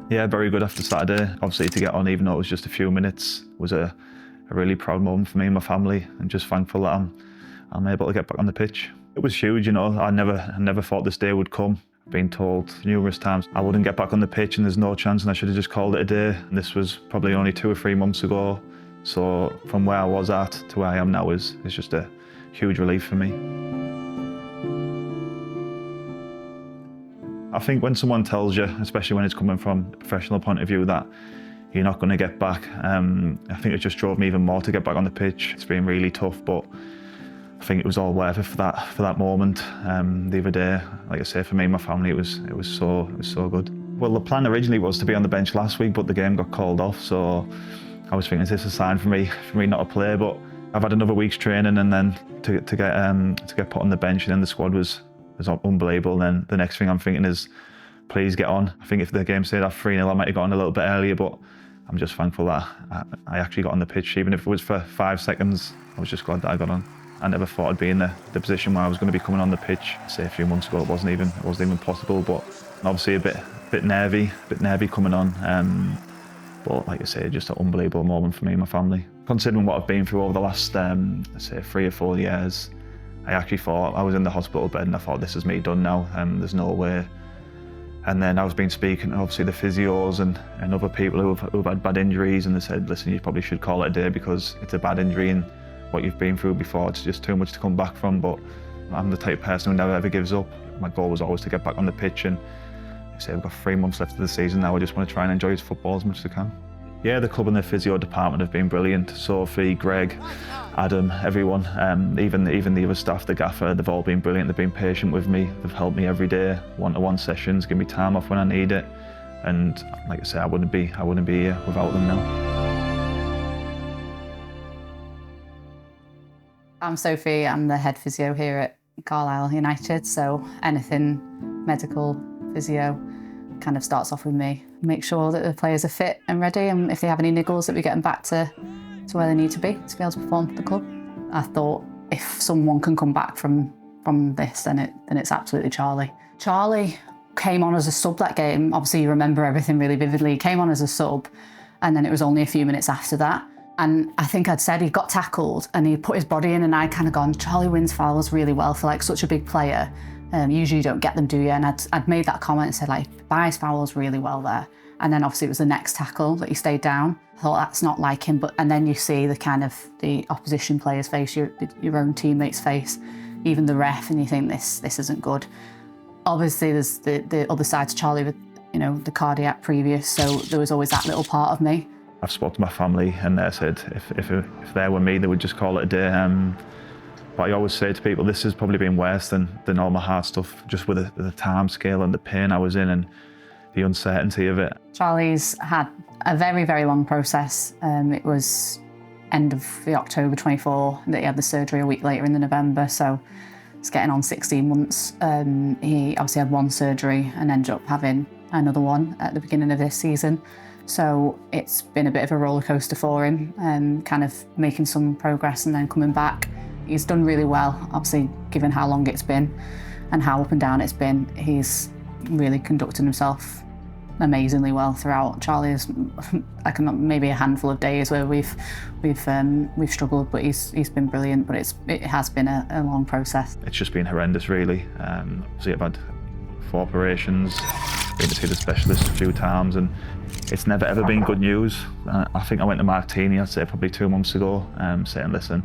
Yeah, very good after Saturday. Obviously to get on, even though it was just a few minutes, was a really proud moment for me and my family, and just thankful that I'm able to get back on the pitch. It was huge, you know. I never thought this day would come. I've been told numerous times I wouldn't get back on the pitch and there's no chance, and I should have just called it a day. And this was probably only 2 or 3 months ago. So from where I was at to where I am now is just a huge relief for me. I think when someone tells you, especially when it's coming from a professional point of view, that you're not going to get back, I think it just drove me even more to get back on the pitch. It's been really tough, but I think it was all worth it for that moment. The other day, like I say, for me and my family, it was so good. Well, the plan originally was to be on the bench last week, but the game got called off, so I was thinking, is this a sign for me not to play? But I've had another week's training, and then to get put on the bench, and then the squad was unbelievable. And then the next thing I'm thinking is, please get on. I think if the game stayed at 3-0, I might have got on a little bit earlier, but I'm just thankful that I actually got on the pitch. Even if it was for 5 seconds, I was just glad that I got on. I never thought I'd be in the position where I was going to be coming on the pitch. Say a few months ago, it wasn't even possible, but obviously a bit nervy coming on. But like I say, just an unbelievable moment for me and my family. Considering what I've been through over the last, say 3 or 4 years, I actually thought, I was in the hospital bed and I thought, this is me done now, there's no way. And then I was been speaking to obviously the physios and other people who've had bad injuries, and they said, listen, you probably should call it a day because it's a bad injury, and what you've been through before, it's just too much to come back from. But I'm the type of person who never ever gives up. My goal was always to get back on the pitch, and I say we've got 3 months left of the season now. I just want to try and enjoy football as much as I can. Yeah, the club and the physio department have been brilliant. Sophie, Greg, Adam, everyone, even the other staff, the gaffer, they've all been brilliant. They've been patient with me. They've helped me every day, one-to-one sessions, give me time off when I need it. And like I say, I wouldn't be here without them now. I'm Sophie. I'm the head physio here at Carlisle United. So anything medical, physio, kind of starts off with me. Make sure that the players are fit and ready, and if they have any niggles, that we get them back to where they need to be able to perform for the club. I thought if someone can come back from this, then it's absolutely Charlie. Charlie came on as a sub that game. Obviously, you remember everything really vividly. He came on as a sub, and then it was only a few minutes after that. And I think I'd said he got tackled and he put his body in, and I'd kind of gone, Charlie wins fouls really well for like such a big player. Usually you don't get them, do you? And I'd made that comment and said, like, buys fouls really well there. And then obviously it was the next tackle that he stayed down. I thought, that's not like him. And then you see the opposition player's face, your own teammate's face, even the ref, and you think this isn't good. Obviously there's the other side to Charlie with, you know, the cardiac previous, so there was always that little part of me. I've spoken to my family, and they said if they were me, they would just call it a day. But I always say to people, this has probably been worse than all my hard stuff, just with the time scale and the pain I was in and the uncertainty of it. Charlie's had a very, very long process. It was end of the October 24 that he had the surgery, a week later in the November, so it's getting on 16 months. He obviously had one surgery and ended up having another one at the beginning of this season. So it's been a bit of a roller coaster for him, kind of making some progress and then coming back. He's done really well, obviously, given how long it's been and how up and down it's been. He's really conducted himself amazingly well throughout. Charlie is like maybe a handful of days where we've struggled, but he's been brilliant. But it has been a long process. It's just been horrendous, really. Obviously, I've had 4 operations, been to see the specialist a few times, and it's never ever been good news. I think I went to Martini, I'd say probably 2 months ago, saying, listen,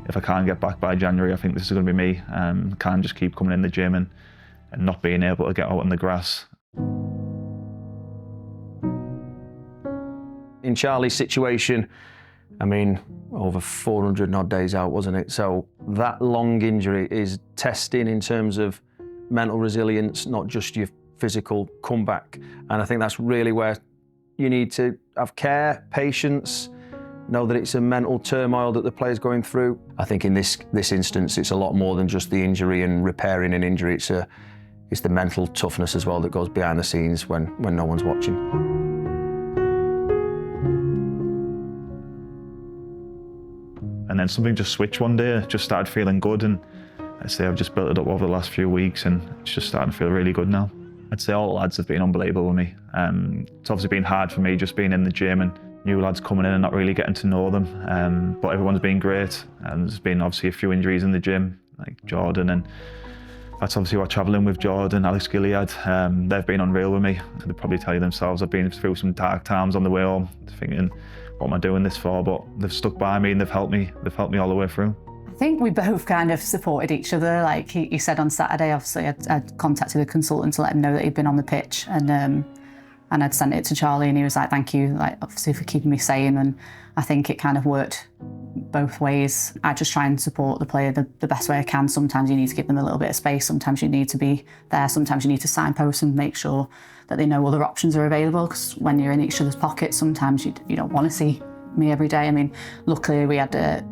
if I can't get back by January, I think this is going to be me. Can't just keep coming in the gym and not being able to get out on the grass. In Charlie's situation, I mean, over 400 odd days out, wasn't it? So that long injury is testing in terms of mental resilience, not just your physical comeback. And I think that's really where you need to have care, patience, know that it's a mental turmoil that the player's going through. I think in this instance, it's a lot more than just the injury and repairing an injury. It's the mental toughness as well that goes behind the scenes when no one's watching. And then something just switched one day, just started feeling good, and I say I've just built it up over the last few weeks, and it's just starting to feel really good now. I'd say all the lads have been unbelievable with me. It's obviously been hard for me just being in the gym and new lads coming in and not really getting to know them. But everyone's been great. There's been obviously a few injuries in the gym, like Jordan, and that's obviously what travelling with Jordan, Alex Gilead. They've been unreal with me. They'll probably tell you themselves, I've been through some dark times on the way home, thinking, what am I doing this for? But they've stuck by me and they've helped me all the way through. I think we both kind of supported each other. Like he said on Saturday, obviously I'd contacted a consultant to let him know that he'd been on the pitch, and I'd sent it to Charlie, and he was like, thank you, like obviously for keeping me sane. And I think it kind of worked both ways. I just try and support the player the best way I can. Sometimes you need to give them a little bit of space. Sometimes you need to be there. Sometimes you need to signpost and make sure that they know other options are available, because when you're in each other's pockets, sometimes you don't want to see me every day. I mean, luckily we had a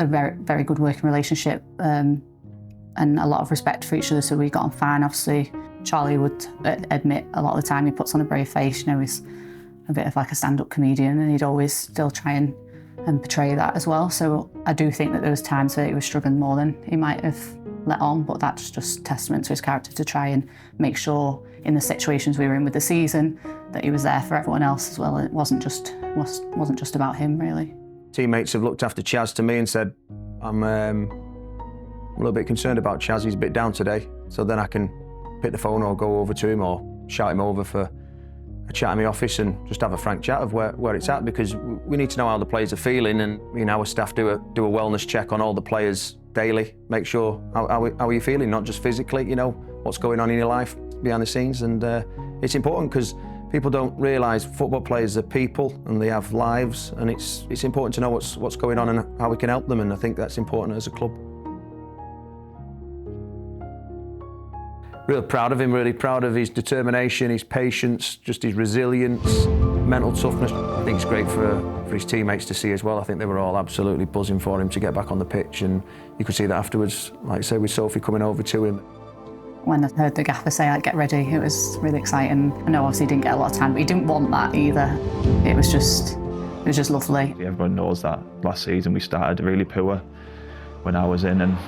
very, very good working relationship and a lot of respect for each other, so we got on fine. Obviously, Charlie would admit a lot of the time he puts on a brave face. You know, he's a bit of like a stand-up comedian, and he'd always still try and portray that as well. So I do think that there was times where he was struggling more than he might have let on, but that's just testament to his character to try and make sure in the situations we were in with the season that he was there for everyone else as well. It wasn't just about him, really. Teammates have looked after Chaz to me and said, I'm a little bit concerned about Chaz, he's a bit down today. So then I can pick the phone or go over to him or shout him over for a chat in my office and just have a frank chat of where it's at, because we need to know how the players are feeling, and our staff do a wellness check on all the players daily, make sure how are you feeling, not just physically, what's going on in your life behind the scenes. And it's important because people don't realise football players are people and they have lives, and it's important to know what's going on and how we can help them, and I think that's important as a club. Really proud of him, really proud of his determination, his patience, just his resilience, mental toughness. I think it's great for his teammates to see as well. I think they were all absolutely buzzing for him to get back on the pitch, and you could see that afterwards, like I say, with Sophie coming over to him. When I heard the gaffer say, like, get ready, it was really exciting. I know obviously he didn't get a lot of time, but he didn't want that either. It was just lovely. Everyone knows that last season we started really poor when I was in, and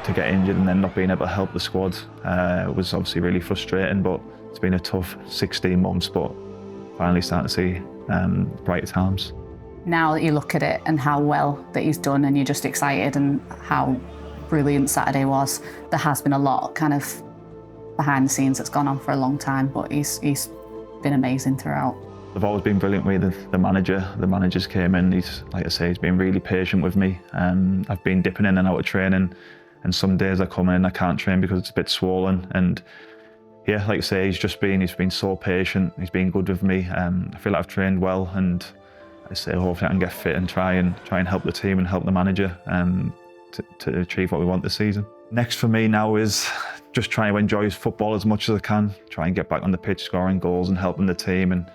to get injured and then not being able to help the squad was obviously really frustrating, but it's been a tough 16 months, but finally starting to see brighter times. Now that you look at it and how well that he's done, and you're just excited, and how brilliant Saturday was, there has been a lot kind of behind the scenes that's gone on for a long time, but he's been amazing throughout. They've always been brilliant with the manager. The managers came in, he's, like I say, he's been really patient with me. I've been dipping in and out of training, and some days I come in, I can't train because it's a bit swollen. And yeah, like I say, he's been so patient. He's been good with me. I feel like I've trained well, and I say hopefully I can get fit and try and help the team and help the manager to achieve what we want this season. Next for me now is just trying to enjoy football as much as I can. Try and get back on the pitch, scoring goals and helping the team. And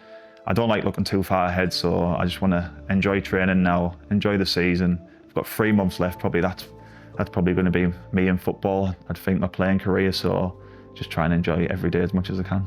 I don't like looking too far ahead, so I just want to enjoy training now, enjoy the season. I've got 3 months left, probably that's probably going to be me in football, I'd think, my playing career, so just try and enjoy every day as much as I can.